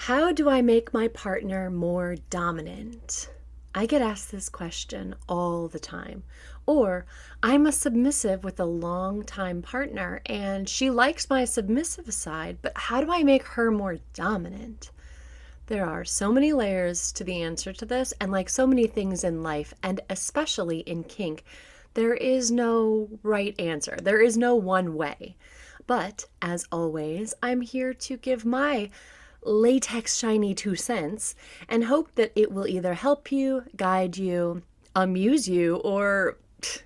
How do I make my partner more dominant? I get asked this question all the time. Or, I'm a submissive with a long-time partner and she likes my submissive side, but how do I make her more dominant? There are so many layers to the answer to this, and like so many things in life, and especially in kink, there is no right answer. There is no one way. But, as always, I'm here to give my latex shiny 2 cents and hope that it will either help you, guide you, amuse you, or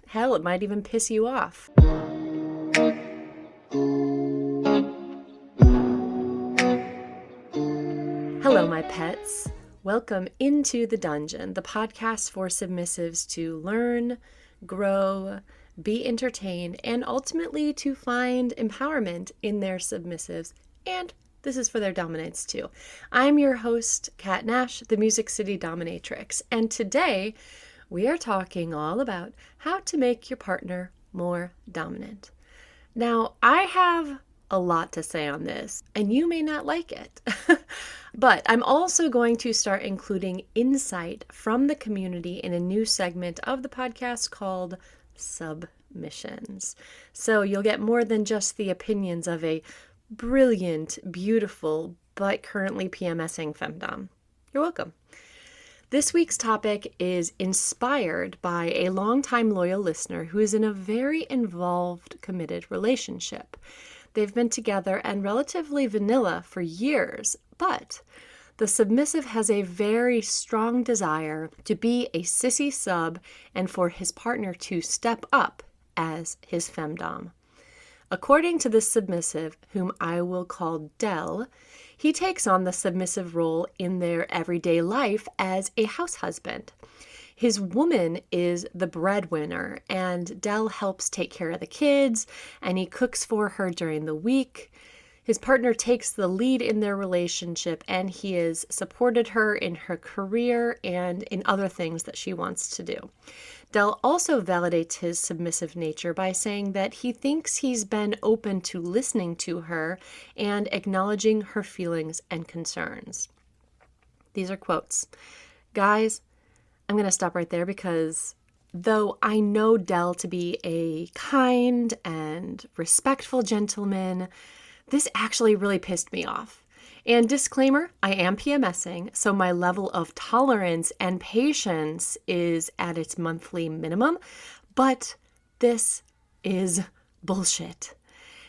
hell, it might even piss you off. Hello, my pets. Welcome into The Dungeon, the podcast for submissives to learn, grow, be entertained, and ultimately to find empowerment in their submissives, and this is for their dominance too. I'm your host, KatNash, the Music City Dominatrix, and today we are talking all about how to make your partner more dominant. Now, I have a lot to say on this, and you may not like it, but I'm also going to start including insight from the community in a new segment of the podcast called Submissions. So you'll get more than just the opinions of a brilliant, beautiful, but currently PMSing Femdom. You're welcome. This week's topic is inspired by a longtime loyal listener who is in a very involved, committed relationship. They've been together and relatively vanilla for years, but the submissive has a very strong desire to be a sissy sub and for his partner to step up as his femdom. According to the submissive, whom I will call Del, he takes on the submissive role in their everyday life as a house husband. His woman is the breadwinner, and Del helps take care of the kids, and he cooks for her during the week. His partner takes the lead in their relationship, and he has supported her in her career and in other things that she wants to do. Del also validates his submissive nature by saying that he thinks he's been open to listening to her and acknowledging her feelings and concerns. These are quotes. Guys, I'm going to stop right there because though I know Del to be a kind and respectful gentleman, this actually really pissed me off. And disclaimer, I am PMSing, so my level of tolerance and patience is at its monthly minimum, but this is bullshit.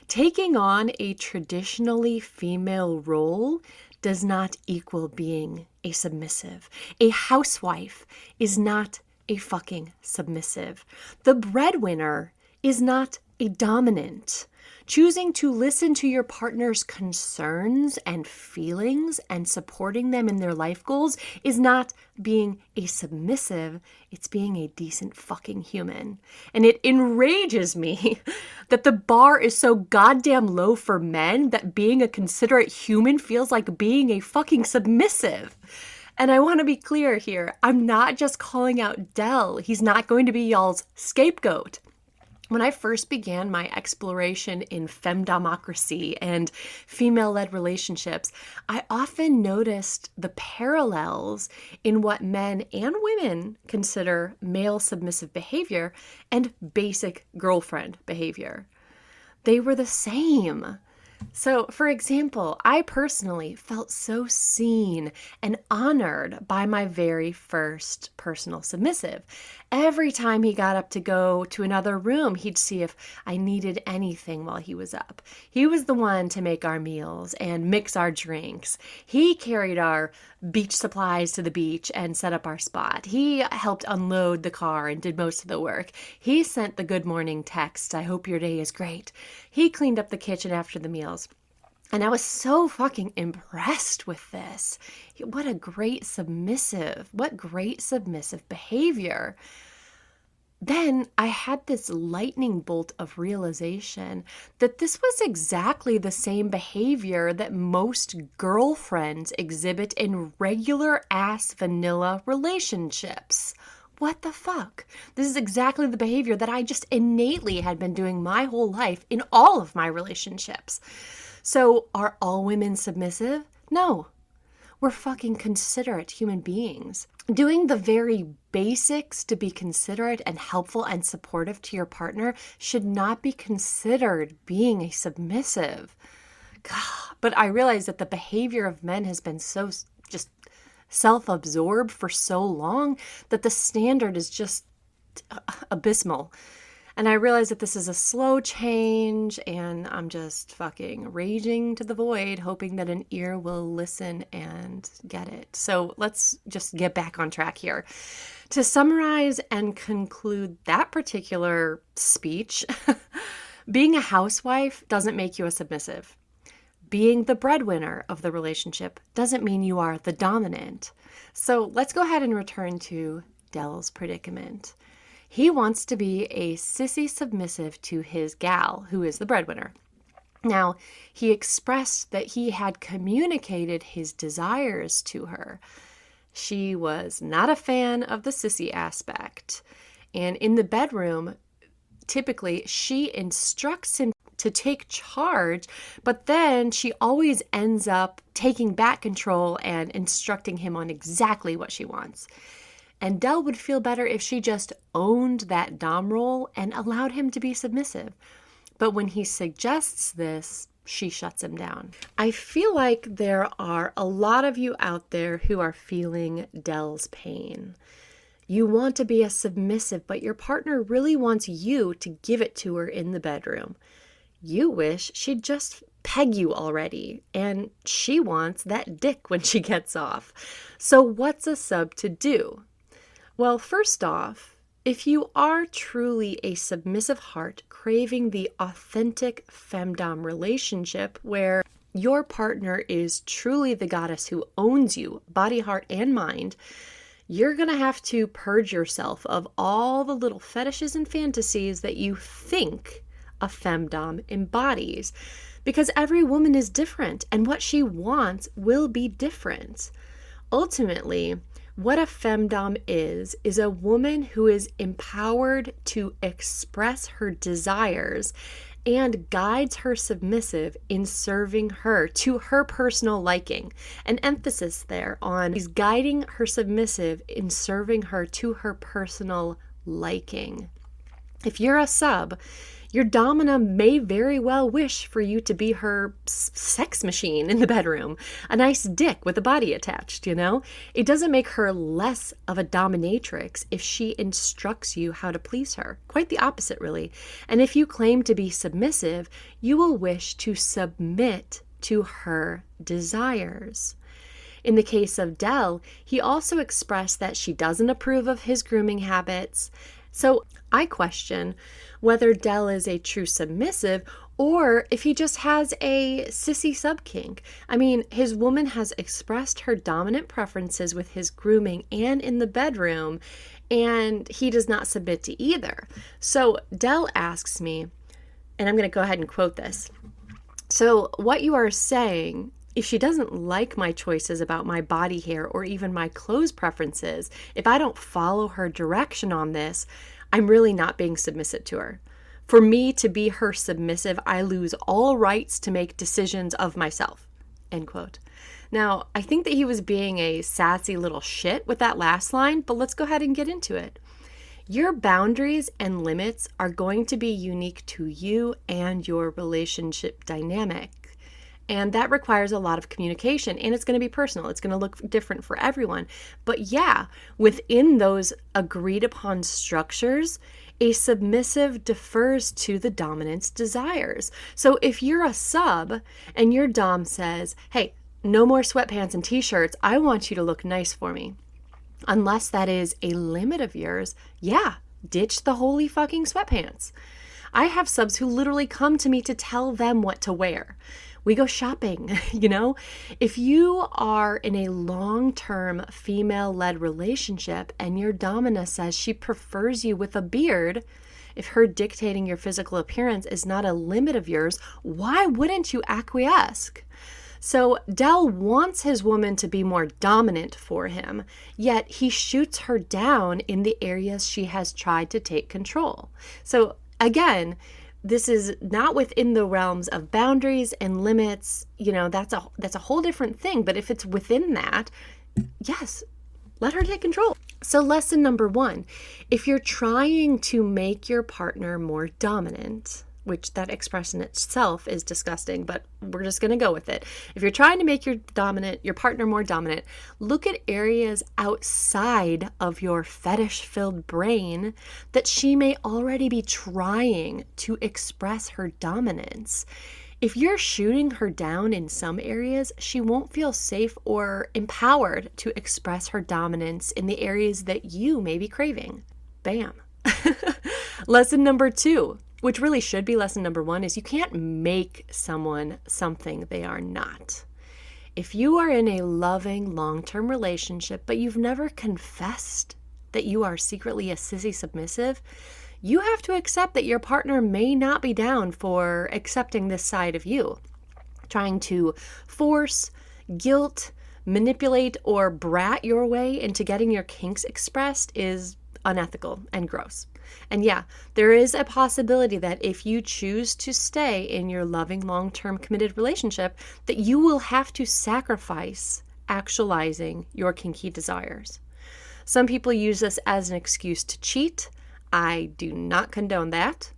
Taking on a traditionally female role does not equal being a submissive. A housewife is not a fucking submissive. The breadwinner is not a dominant. Choosing to listen to your partner's concerns and feelings and supporting them in their life goals is not being a submissive, it's being a decent fucking human. And it enrages me that the bar is so goddamn low for men that being a considerate human feels like being a fucking submissive. And I want to be clear here, I'm not just calling out Del. He's not going to be y'all's scapegoat. When I first began my exploration in femdomocracy and female-led relationships, I often noticed the parallels in what men and women consider male submissive behavior and basic girlfriend behavior. They were the same. So, for example, I personally felt so seen and honored by my very first personal submissive. Every time he got up to go to another room, he'd see if I needed anything while he was up. He was the one to make our meals and mix our drinks. He carried our beach supplies to the beach and set up our spot. He helped unload the car and did most of the work. He sent the good morning text, I hope your day is great. He cleaned up the kitchen after the meals. And I was so fucking impressed with this. What great submissive behavior. Then I had this lightning bolt of realization that this was exactly the same behavior that most girlfriends exhibit in regular ass vanilla relationships. What the fuck? This is exactly the behavior that I just innately had been doing my whole life in all of my relationships. So are all women submissive? No. We're fucking considerate human beings. Doing the very basics to be considerate and helpful and supportive to your partner should not be considered being a submissive. God, but I realize that the behavior of men has been so just self-absorbed for so long that the standard is just abysmal. And I realize that this is a slow change, and I'm just fucking raging to the void, hoping that an ear will listen and get it. So let's just get back on track here. To summarize and conclude that particular speech, being a housewife doesn't make you a submissive. Being the breadwinner of the relationship doesn't mean you are the dominant. So let's go ahead and return to Dell's predicament. He wants to be a sissy submissive to his gal, who is the breadwinner. Now, he expressed that he had communicated his desires to her. She was not a fan of the sissy aspect. And in the bedroom, typically, she instructs him to take charge, but then she always ends up taking back control and instructing him on exactly what she wants. And Dell would feel better if she just owned that dom role and allowed him to be submissive. But when he suggests this, she shuts him down. I feel like there are a lot of you out there who are feeling Dell's pain. You want to be a submissive, but your partner really wants you to give it to her in the bedroom. You wish she'd just peg you already, and she wants that dick when she gets off. So what's a sub to do? Well, first off, if you are truly a submissive heart craving the authentic femdom relationship where your partner is truly the goddess who owns you, body, heart, and mind, you're going to have to purge yourself of all the little fetishes and fantasies that you think a femdom embodies, because every woman is different and what she wants will be different. Ultimately, what a femdom is a woman who is empowered to express her desires and guides her submissive in serving her to her personal liking. An emphasis there on he's guiding her submissive in serving her to her personal liking. If you're a sub, your domina may very well wish for you to be her sex machine in the bedroom, a nice dick with a body attached, you know? It doesn't make her less of a dominatrix if she instructs you how to please her. Quite the opposite, really. And if you claim to be submissive, you will wish to submit to her desires. In the case of Dell, he also expressed that she doesn't approve of his grooming habits. So I question whether Dell is a true submissive or if he just has a sissy sub-kink. I mean, his woman has expressed her dominant preferences with his grooming and in the bedroom, and he does not submit to either. So Dell asks me, and I'm going to go ahead and quote this. So what you are saying, if she doesn't like my choices about my body hair or even my clothes preferences, if I don't follow her direction on this, I'm really not being submissive to her. For me to be her submissive, I lose all rights to make decisions of myself. End quote. Now, I think that he was being a sassy little shit with that last line, but let's go ahead and get into it. Your boundaries and limits are going to be unique to you and your relationship dynamic. And that requires a lot of communication, and it's going to be personal. It's going to look different for everyone. But yeah, within those agreed upon structures, a submissive defers to the dominant's desires. So if you're a sub and your dom says, hey, no more sweatpants and t-shirts, I want you to look nice for me. Unless that is a limit of yours, yeah, ditch the holy fucking sweatpants. I have subs who literally come to me to tell them what to wear. We go shopping, you know? If you are in a long-term female-led relationship and your domina says she prefers you with a beard, if her dictating your physical appearance is not a limit of yours, why wouldn't you acquiesce? So Dell wants his woman to be more dominant for him, yet he shoots her down in the areas she has tried to take control. So again, this is not within the realms of boundaries and limits, that's a whole different thing. But if it's within that, yes, let her take control. So lesson number 1, if you're trying to make your partner more dominant, which that expression itself is disgusting, but we're just going to go with it. If you're trying to make your partner more dominant, look at areas outside of your fetish-filled brain that she may already be trying to express her dominance. If you're shooting her down in some areas, she won't feel safe or empowered to express her dominance in the areas that you may be craving. Bam. Lesson number 2, which really should be lesson number 1, is you can't make someone something they are not. If you are in a loving, long-term relationship, but you've never confessed that you are secretly a sissy submissive, you have to accept that your partner may not be down for accepting this side of you. Trying to force, guilt, manipulate, or brat your way into getting your kinks expressed is unethical and gross. And yeah, there is a possibility that if you choose to stay in your loving, long-term committed relationship, that you will have to sacrifice actualizing your kinky desires. Some people use this as an excuse to cheat. I do not condone that.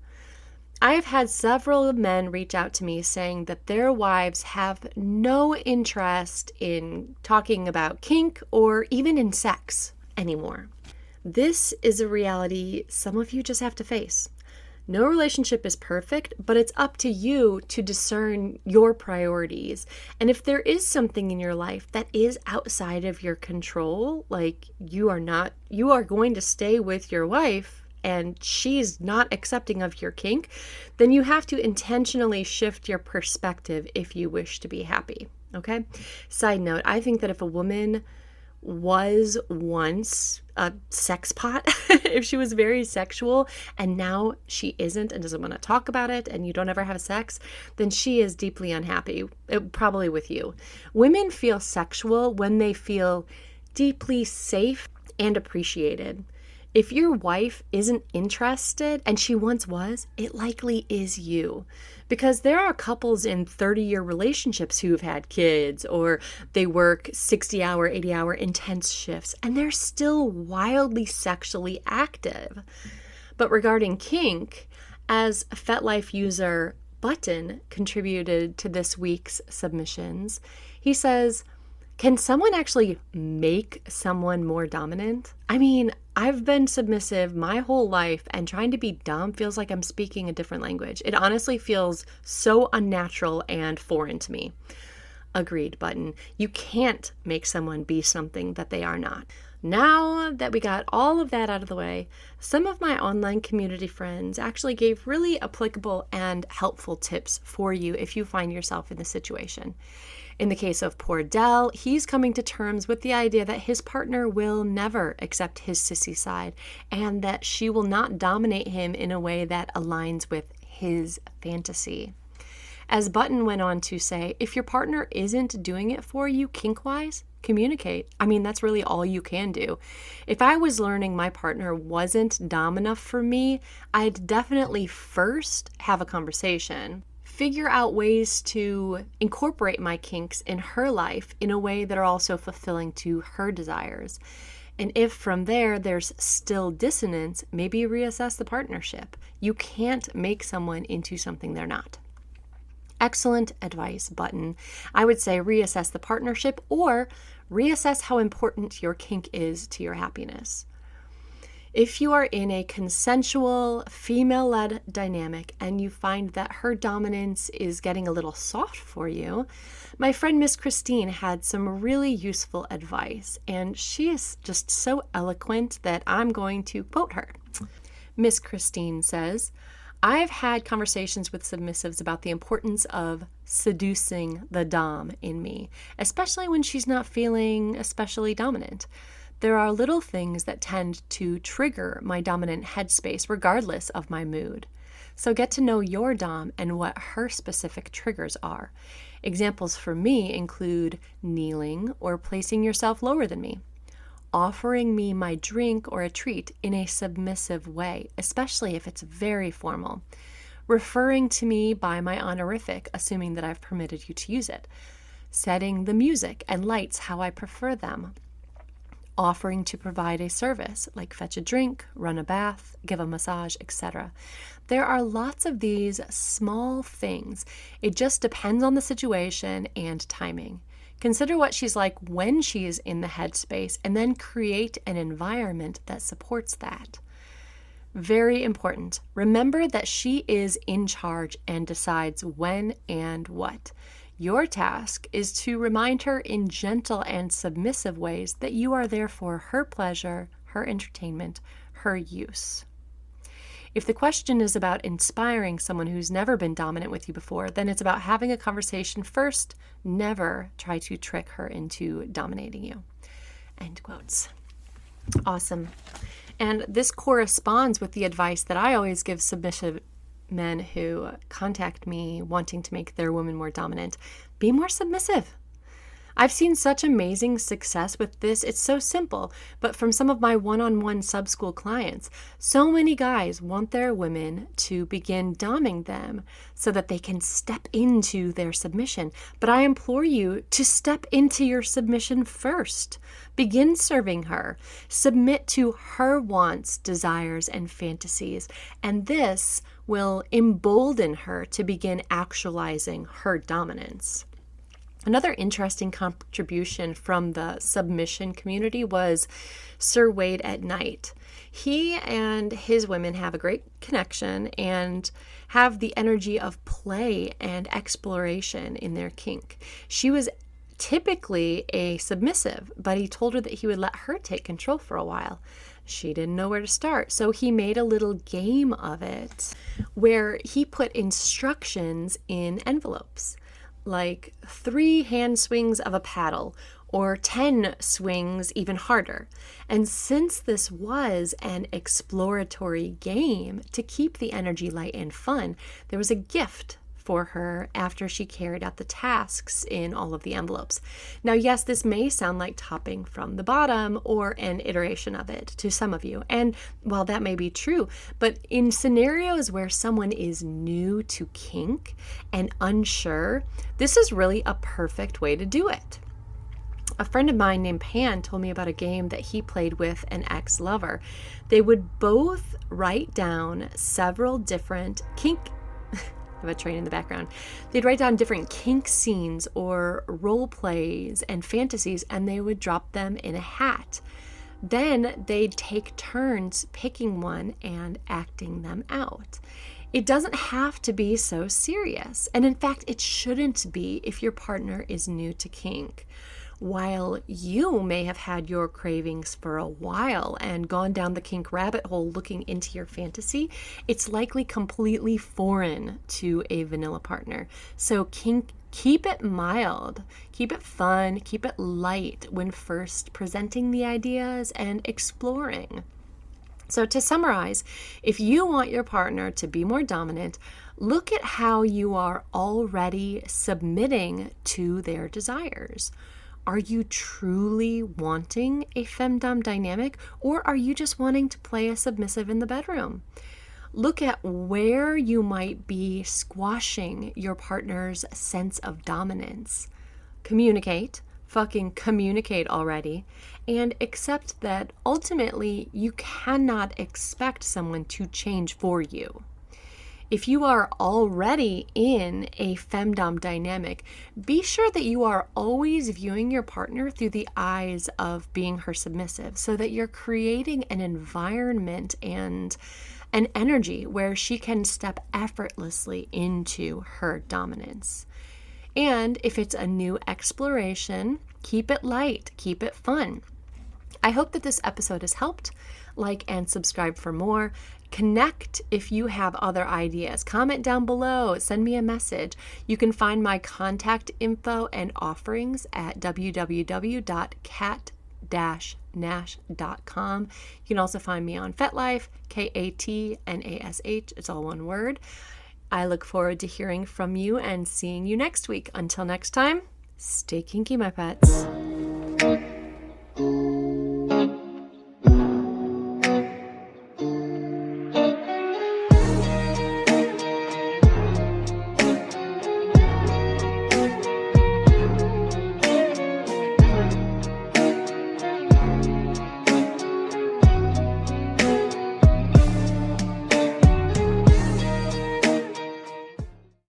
I have had several men reach out to me saying that their wives have no interest in talking about kink or even in sex anymore. This is a reality some of you just have to face. No relationship is perfect, but it's up to you to discern your priorities. And if there is something in your life that is outside of your control, like you are going to stay with your wife and she's not accepting of your kink, then you have to intentionally shift your perspective if you wish to be happy. Okay? Side note, I think that if a woman was once a sex pot, if she was very sexual and now she isn't and doesn't want to talk about it and you don't ever have sex, then she is deeply unhappy, probably with you. Women feel sexual when they feel deeply safe and appreciated. If your wife isn't interested, and she once was, it likely is you. Because there are couples in 30-year relationships who have had kids, or they work 60-hour, 80-hour intense shifts, and they're still wildly sexually active. But regarding kink, as FetLife user Button contributed to this week's submissions, he says, can someone actually make someone more dominant? I mean, I've been submissive my whole life, and trying to be dumb feels like I'm speaking a different language. It honestly feels so unnatural and foreign to me. Agreed, Button. You can't make someone be something that they are not. Now that we got all of that out of the way, some of my online community friends actually gave really applicable and helpful tips for you if you find yourself in this situation. In the case of poor Dell, he's coming to terms with the idea that his partner will never accept his sissy side and that she will not dominate him in a way that aligns with his fantasy. As Button went on to say, if your partner isn't doing it for you kink-wise, communicate. I mean, that's really all you can do. If I was learning my partner wasn't dom enough for me, I'd definitely first have a conversation. Figure out ways to incorporate my kinks in her life in a way that are also fulfilling to her desires. And if from there there's still dissonance, maybe reassess the partnership. You can't make someone into something they're not. Excellent advice, Button. I would say reassess the partnership or reassess how important your kink is to your happiness. If you are in a consensual, female-led dynamic and you find that her dominance is getting a little soft for you, my friend Miss Christine had some really useful advice, and she is just so eloquent that I'm going to quote her. Miss Christine says, I've had conversations with submissives about the importance of seducing the dom in me, especially when she's not feeling especially dominant. There are little things that tend to trigger my dominant headspace regardless of my mood. So get to know your dom and what her specific triggers are. Examples for me include kneeling or placing yourself lower than me, offering me my drink or a treat in a submissive way, especially if it's very formal, referring to me by my honorific, assuming that I've permitted you to use it, setting the music and lights how I prefer them, offering to provide a service like fetch a drink, run a bath, give a massage, etc. There are lots of these small things. It just depends on the situation and timing. Consider what she's like when she is in the headspace and then create an environment that supports that. Very important. Remember that she is in charge and decides when and what. Your task is to remind her in gentle and submissive ways that you are there for her pleasure, her entertainment, her use. If the question is about inspiring someone who's never been dominant with you before, then it's about having a conversation first. Never try to trick her into dominating you. End quotes. Awesome. And this corresponds with the advice that I always give submissive men who contact me wanting to make their woman more dominant. Be more submissive. I've seen such amazing success with this. It's so simple, but from some of my one-on-one sub-school clients, so many guys want their women to begin doming them so that they can step into their submission. But I implore you to step into your submission first. Begin serving her. Submit to her wants, desires, and fantasies. And this will embolden her to begin actualizing her dominance. Another interesting contribution from the submission community was Sir Wade at Night. He and his women have a great connection and have the energy of play and exploration in their kink. She was typically a submissive, but he told her that he would let her take control for a while. She didn't know where to start, so he made a little game of it where he put instructions in envelopes, like 3 hand swings of a paddle or 10 swings even harder. And since this was an exploratory game to keep the energy light and fun, there was a gift for her after she carried out the tasks in all of the envelopes. Now, yes, this may sound like topping from the bottom or an iteration of it to some of you. And while that may be true, but in scenarios where someone is new to kink and unsure, this is really a perfect way to do it. A friend of mine named Pan told me about a game that he played with an ex-lover. They would both write down several different kink I have a train in the background. They'd write down different kink scenes or role plays and fantasies, and they would drop them in a hat. Then they'd take turns picking one and acting them out. It doesn't have to be so serious. And in fact, it shouldn't be if your partner is new to kink. While you may have had your cravings for a while and gone down the kink rabbit hole looking into your fantasy, it's likely completely foreign to a vanilla partner. So keep it mild, keep it fun, keep it light when first presenting the ideas and exploring. So to summarize, if you want your partner to be more dominant, look at how you are already submitting to their desires. Are you truly wanting a Femdom dynamic, or are you just wanting to play a submissive in the bedroom? Look at where you might be squashing your partner's sense of dominance. Communicate, fucking communicate already, and accept that ultimately you cannot expect someone to change for you. If you are already in a Femdom dynamic, be sure that you are always viewing your partner through the eyes of being her submissive, so that you're creating an environment and an energy where she can step effortlessly into her dominance. And if it's a new exploration, keep it light, keep it fun. I hope that this episode has helped. Like and subscribe for more. Connect if you have other ideas. Comment down below. Send me a message. You can find my contact info and offerings at www.KatNash.com. You can also find me on FetLife, KatNash. It's all one word. I look forward to hearing from you and seeing you next week. Until next time, stay kinky, my pets.